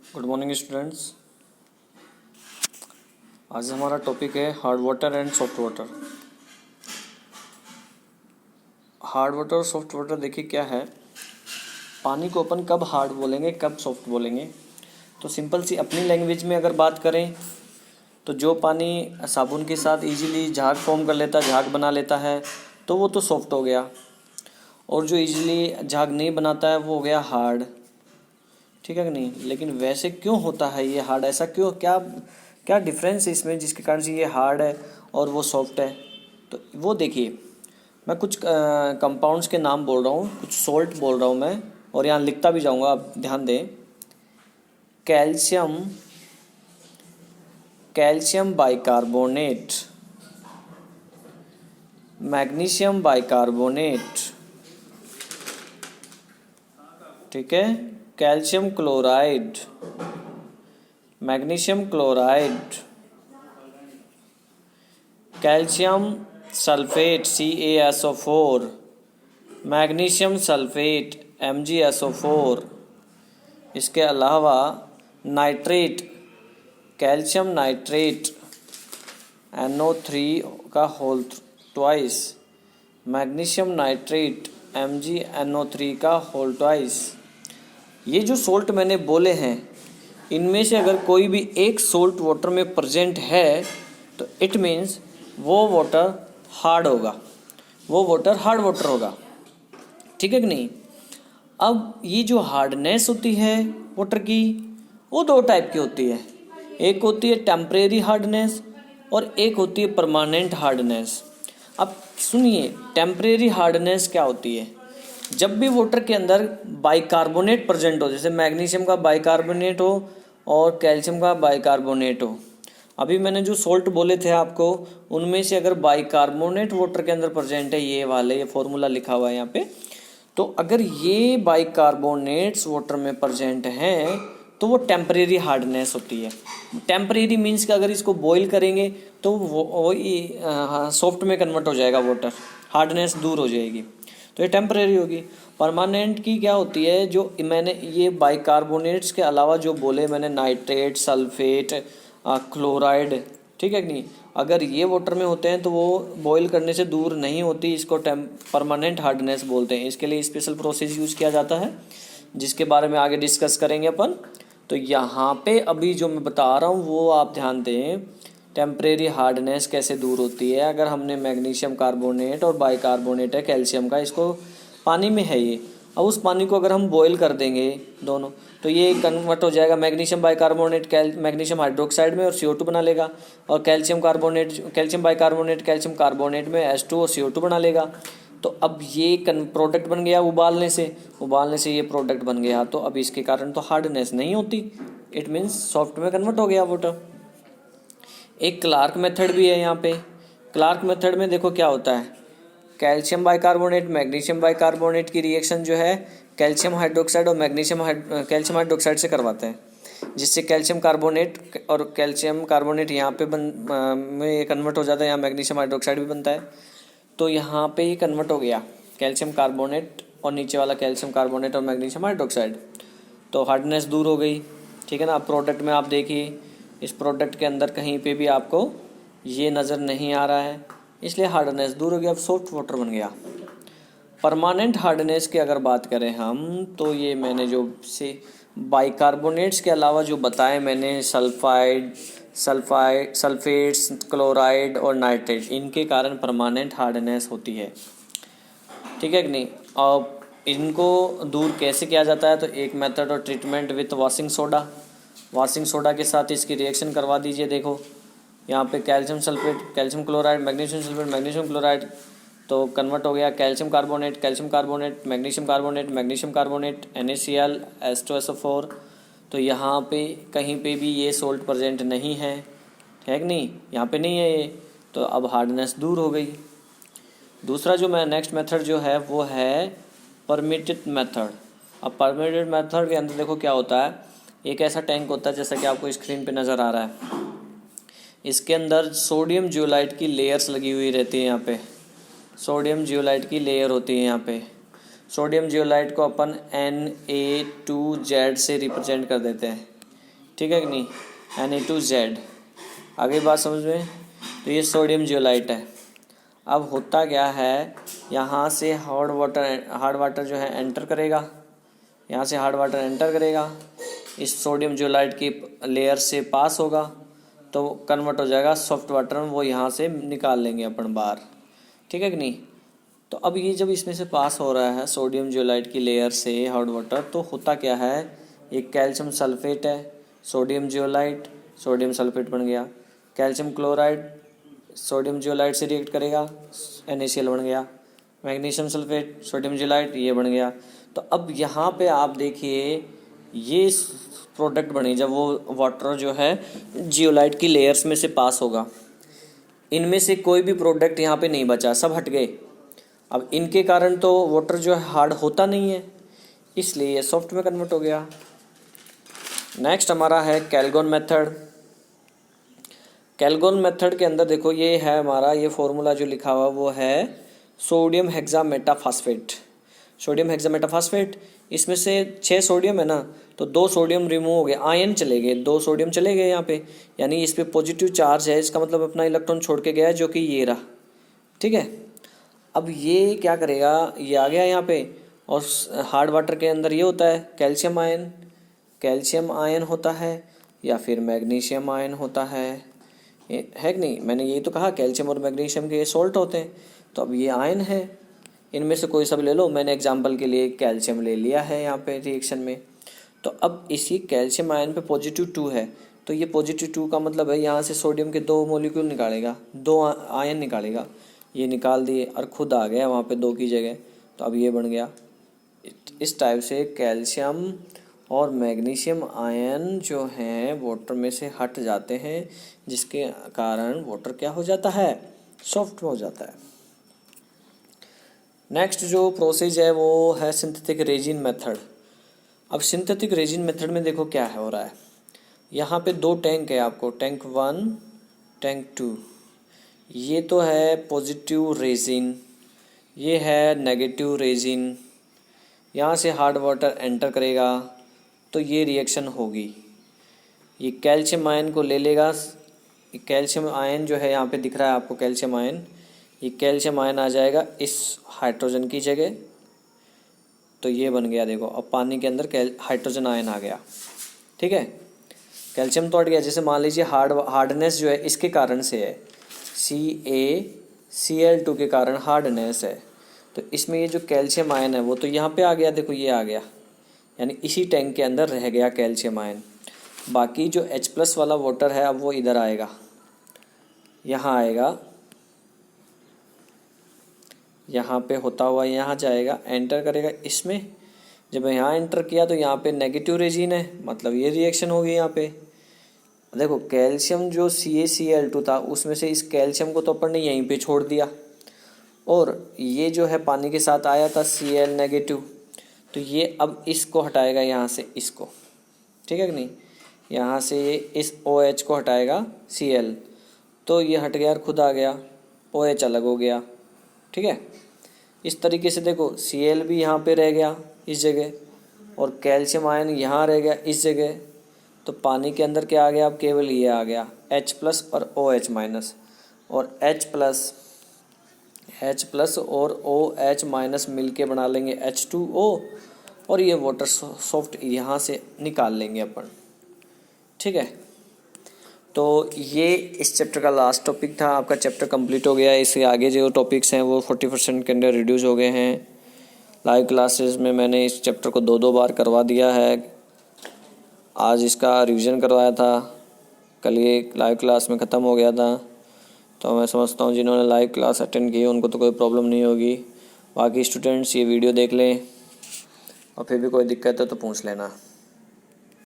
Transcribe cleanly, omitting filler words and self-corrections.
Good morning students. आज हमारा topic है hard water and soft water. Hard water और सॉफ्ट वाटर देखिए क्या है। पानी को अपन कब हार्ड बोलेंगे कब सॉफ्ट बोलेंगे, तो सिंपल सी अपनी लैंग्वेज में अगर बात करें तो जो पानी साबुन के साथ इजीली झाग फॉर्म कर लेता है, झाग बना लेता है, तो वो तो सॉफ्ट हो गया। और जो इजीली झाग नहीं बनाता है वो हो गया हार्ड। ठीक है कि नहीं? लेकिन वैसे क्यों होता है ये हार्ड? ऐसा क्यों? क्या क्या डिफरेंस है इसमें जिसके कारण से ये हार्ड है और वो सॉफ्ट है? तो वो देखिए, मैं कुछ कंपाउंड्स के नाम बोल रहा हूँ, कुछ सॉल्ट बोल रहा हूँ मैं, और यहाँ लिखता भी जाऊँगा, आप ध्यान दें। Calcium, calcium bicarbonate, magnesium bicarbonate, ठीक है, calcium chloride, magnesium chloride, calcium sulphate CaSO4, magnesium sulphate MgSO4। इसके अलावा नाइट्रेट, कैल्शियम नाइट्रेट NO3 का whole twice, magnesium nitrate MgNO3 का होल ट्वाइस। ये जो सोल्ट मैंने बोले हैं, इनमें से अगर कोई भी एक सोल्ट वाटर में प्रेजेंट है तो इट मीन्स वो वाटर हार्ड होगा, वो वाटर हार्ड वाटर होगा। ठीक है कि नहीं? अब ये जो हार्डनेस होती है वाटर की, वो दो टाइप की होती है। एक होती है टेम्परेरी हार्डनेस और एक होती है परमानेंट हार्डनेस। अब सुनिए, टेम्परेरी हार्डनेस क्या होती है? जब भी वाटर के अंदर बाइकार्बोनेट प्रेजेंट हो, जैसे मैग्नीशियम का बाइकार्बोनेट हो और कैल्शियम का बाइकार्बोनेट हो। अभी मैंने जो सोल्ट बोले थे आपको, उनमें से अगर बाइकार्बोनेट वाटर के अंदर प्रेजेंट है, ये वाले, ये फॉर्मूला लिखा हुआ है यहाँ पे, तो अगर ये बाइकार्बोनेट्स वाटर में प्रेजेंट हैं तो वो टेम्परेरी हार्डनेस होती है। टेम्परेरी मीन्स कि अगर इसको बॉईल करेंगे तो वो सॉफ्ट में कन्वर्ट हो जाएगा वाटर, हार्डनेस दूर हो जाएगी, तो ये टेम्परेरी होगी। परमानेंट की क्या होती है? जो मैंने ये बाइकार्बोनेट्स के अलावा जो बोले मैंने, नाइट्रेट, सल्फेट, क्लोराइड, ठीक है कि नहीं, अगर ये वाटर में होते हैं तो वो बॉईल करने से दूर नहीं होती, इसको परमानेंट हार्डनेस बोलते हैं। इसके लिए स्पेशल प्रोसेस यूज़ किया जाता है, जिसके बारे में आगे डिस्कस करेंगे अपन। तो यहाँ पे अभी जो मैं बता रहा हूँ वो आप ध्यान दें, टेम्परेरी हार्डनेस कैसे दूर होती है। अगर हमने मैग्नीशियम कार्बोनेट और बाइकार्बोनेट है कैल्शियम का, इसको पानी में है ये, अब उस पानी को अगर हम बॉईल कर देंगे दोनों, तो ये कन्वर्ट हो जाएगा मैग्नीशियम बाइकार्बोनेट मैग्नीशियम हाइड्रोक्साइड में और CO2 बना लेगा, और calcium carbonate, calcium bicarbonate calcium carbonate में H2 और CO2 बना लेगा। तो अब ये प्रोडक्ट बन गया उबालने से ये प्रोडक्ट बन गया। तो अब इसके कारण तो हार्डनेस नहीं होती, इट मीन्स सॉफ्ट में कन्वर्ट हो गया वाटर। एक क्लार्क मेथड भी है यहाँ पे। क्लार्क मेथड में देखो क्या होता है, कैल्शियम बाइकार्बोनेट मैग्नीशियम बाइकार्बोनेट की रिएक्शन जो है कैल्शियम हाइड्रोक्साइड और कैल्शियम हाइड्रोक्साइड से करवाते हैं, जिससे कैल्शियम कार्बोनेट और कैल्शियम कार्बोनेट यहाँ पे में कन्वर्ट हो जाता है, यहाँ मैग्नीशियम हाइड्रोक्साइड भी बनता है। तो यहाँ पे ही कन्वर्ट हो गया कैल्शियम कार्बोनेट और नीचे वाला कैल्शियम कार्बोनेट और मैग्नीशियम हाइड्रोक्साइड, तो हार्डनेस दूर हो गई। ठीक है ना? अब प्रोडक्ट में आप देखिए, इस प्रोडक्ट के अंदर कहीं पे भी आपको ये नज़र नहीं आ रहा है, इसलिए हार्डनेस दूर हो गया, अब सॉफ्ट वाटर बन गया। परमानेंट हार्डनेस की अगर बात करें हम, तो ये मैंने जो से बाइकार्बोनेट्स के अलावा जो बताए मैंने, सल्फेट्स, क्लोराइड और नाइट्रेट, इनके कारण परमानेंट हार्डनेस होती है। ठीक है कि नहीं? अब इनको दूर कैसे किया जाता है? तो एक मेथड और ट्रीटमेंट विथ वाशिंग सोडा के साथ इसकी रिएक्शन करवा दीजिए। देखो यहाँ पे calcium sulphate, calcium chloride, magnesium sulphate, magnesium chloride, तो कन्वर्ट हो गया calcium carbonate, magnesium carbonate NaCl H2SO4। तो यहाँ पे कहीं पे भी ये सोल्ट प्रेजेंट नहीं है कि नहीं? यहाँ पे नहीं है ये, तो अब हार्डनेस दूर हो गई। दूसरा जो मैं नेक्स्ट मेथड जो है वो है परमिटेड मेथड। अब परमिटेड मेथड के अंदर देखो क्या होता है, एक ऐसा टैंक होता है जैसा कि आपको स्क्रीन पे नज़र आ रहा है, इसके अंदर सोडियम जियोलाइट की लेयर्स लगी हुई रहती है। यहाँ पे सोडियम जियोलाइट की लेयर होती है। यहाँ पे सोडियम जियोलाइट को अपन Na2Z से रिप्रेजेंट कर देते हैं। ठीक है कि नहीं, Na2Z। आगे बात समझ में। तो ये सोडियम जियोलाइट है। अब होता क्या है, यहाँ से हार्ड वाटर जो है एंटर करेगा, यहाँ से हार्ड वाटर एंटर करेगा, इस सोडियम जियोलाइट की लेयर से पास होगा तो कन्वर्ट हो जाएगा सॉफ्ट वाटर में, वो यहाँ से निकाल लेंगे अपन बाहर, ठीक है कि नहीं। तो अब ये जब इसमें से पास हो रहा है सोडियम जियोलाइट की लेयर से हार्ड वाटर, तो होता क्या है, एक कैल्शियम सल्फेट है, सोडियम जियोलाइट, सोडियम सल्फेट बन गया, कैल्शियम क्लोराइड सोडियम जियोलाइट से रिएक्ट करेगा, NaCl बन गया, मैग्नीशियम सल्फेट सोडियम जियोलाइट ये बन गया। तो अब यहाँ पे आप देखिए ये प्रोडक्ट बने जब वो वाटर जो है जियोलाइट की लेयर्स में से पास होगा। इनमें से कोई भी प्रोडक्ट यहाँ पे नहीं बचा, सब हट गए। अब इनके कारण तो वाटर जो है हार्ड होता नहीं है, इसलिए ये सॉफ्ट में कन्वर्ट हो गया। नेक्स्ट हमारा है कैलगोन मेथड। कैलगोन मेथड के अंदर देखो ये है हमारा, ये फॉर्मूला जो लिखा हुआ वो है सोडियम हेक्सामेटाफॉस्फेट। सोडियम हेक्सामेटाफॉस्फेट, इसमें से 6 सोडियम है ना, तो 2 सोडियम रिमूव हो गए, आयन चले गए, 2 सोडियम चले गए यहाँ पे, यानी इस पे पॉजिटिव चार्ज है, इसका मतलब अपना इलेक्ट्रॉन छोड़ के गया है जो कि ये रहा, ठीक है। अब ये क्या करेगा, ये आ गया यहाँ पे, और हार्ड वाटर के अंदर ये होता है कैल्शियम आयन होता है या फिर मैग्नीशियम आयन होता है कि नहीं। मैंने यही तो कहा कैल्शियम और मैग्नीशियम के सॉल्ट होते हैं, तो अब ये आयन है, इनमें से कोई सब ले लो। मैंने एग्जांपल के लिए कैल्शियम ले लिया है यहाँ पे रिएक्शन में। तो अब इसी कैल्शियम आयन पे +2 है, तो ये +2 का मतलब है यहाँ से सोडियम के 2 मॉलिक्यूल निकालेगा, 2 आयन निकालेगा, ये निकाल दिए और खुद आ गया वहाँ पे 2 की जगह, तो अब ये बन गया। इस टाइप से कैल्शियम और मैग्नीशियम आयन जो हैं वाटर में से हट जाते हैं, जिसके कारण वाटर क्या हो जाता है, सॉफ्ट हो जाता है। नेक्स्ट जो प्रोसेस है वो है सिंथेटिक रेजिन मेथड। अब सिंथेटिक रेजिन मेथड में देखो क्या है हो रहा है, यहाँ पे 2 टैंक है आपको, टैंक 1 टैंक 2। ये तो है पॉजिटिव रेजिन, ये है नेगेटिव रेजिन। यहाँ से हार्ड वाटर एंटर करेगा तो ये रिएक्शन होगी, ये कैल्शियम आयन को ले लेगा, कैल्शियम आयन जो है यहाँ पे दिख रहा है आपको कैल्शियम आयन, ये कैल्शियम आयन आ जाएगा इस हाइड्रोजन की जगह, तो ये बन गया देखो। अब पानी के अंदर हाइड्रोजन आयन आ गया, ठीक है। कैल्शियम तो हट गया, जैसे मान लीजिए हार्डनेस जो है इसके कारण से है, CaCl2 के कारण हार्डनेस है, तो इसमें ये जो कैल्शियम आयन है वो तो यहाँ पे आ गया, देखो ये आ गया, यानी इसी टैंक के अंदर रह गया कैल्शियम आयन। बाकी जो H+ वाला वाटर है अब वो इधर आएगा, यहाँ आएगा, यहाँ पे होता हुआ यहाँ जाएगा, एंटर करेगा इसमें। जब यहाँ एंटर किया तो यहाँ पे नेगेटिव रेजिन है, मतलब ये रिएक्शन होगी यहाँ पे। देखो कैल्शियम जो CaCl2 था उसमें से इस कैल्शियम को तो अपन ने यहीं पे छोड़ दिया, और ये जो है पानी के साथ आया था Cl नेगेटिव, तो ये अब इसको हटाएगा यहाँ से इसको, ठीक है कि नहीं। यहाँ से ये इस OH को हटाएगा Cl, तो ये हट गया और खुद आ गया, OH अलग हो गया, ठीक है। इस तरीके से देखो Cl भी यहाँ पे रह गया इस जगह, और कैल्शियम आयन यहाँ रह गया इस जगह, तो पानी के अंदर क्या आ गया, अब केवल ये आ गया H+ और OH-, और H+ और OH- मिल के बना लेंगे H2O, और ये वाटर सॉफ्ट यहाँ से निकाल लेंगे अपन, ठीक है। तो ये इस चैप्टर का लास्ट टॉपिक था, आपका चैप्टर कंप्लीट हो गया है। इससे आगे जो टॉपिक्स हैं वो 40% के अंदर रिड्यूस हो गए हैं। लाइव क्लासेस में मैंने इस चैप्टर को 2 बार करवा दिया है, आज इसका रिवीजन करवाया था, कल ये लाइव क्लास में ख़त्म हो गया था। तो मैं समझता हूँ जिन्होंने लाइव क्लास अटेंड की उनको तो कोई प्रॉब्लम नहीं होगी। बाकी स्टूडेंट्स ये वीडियो देख लें और फिर भी कोई दिक्कत है तो पूछ लेना।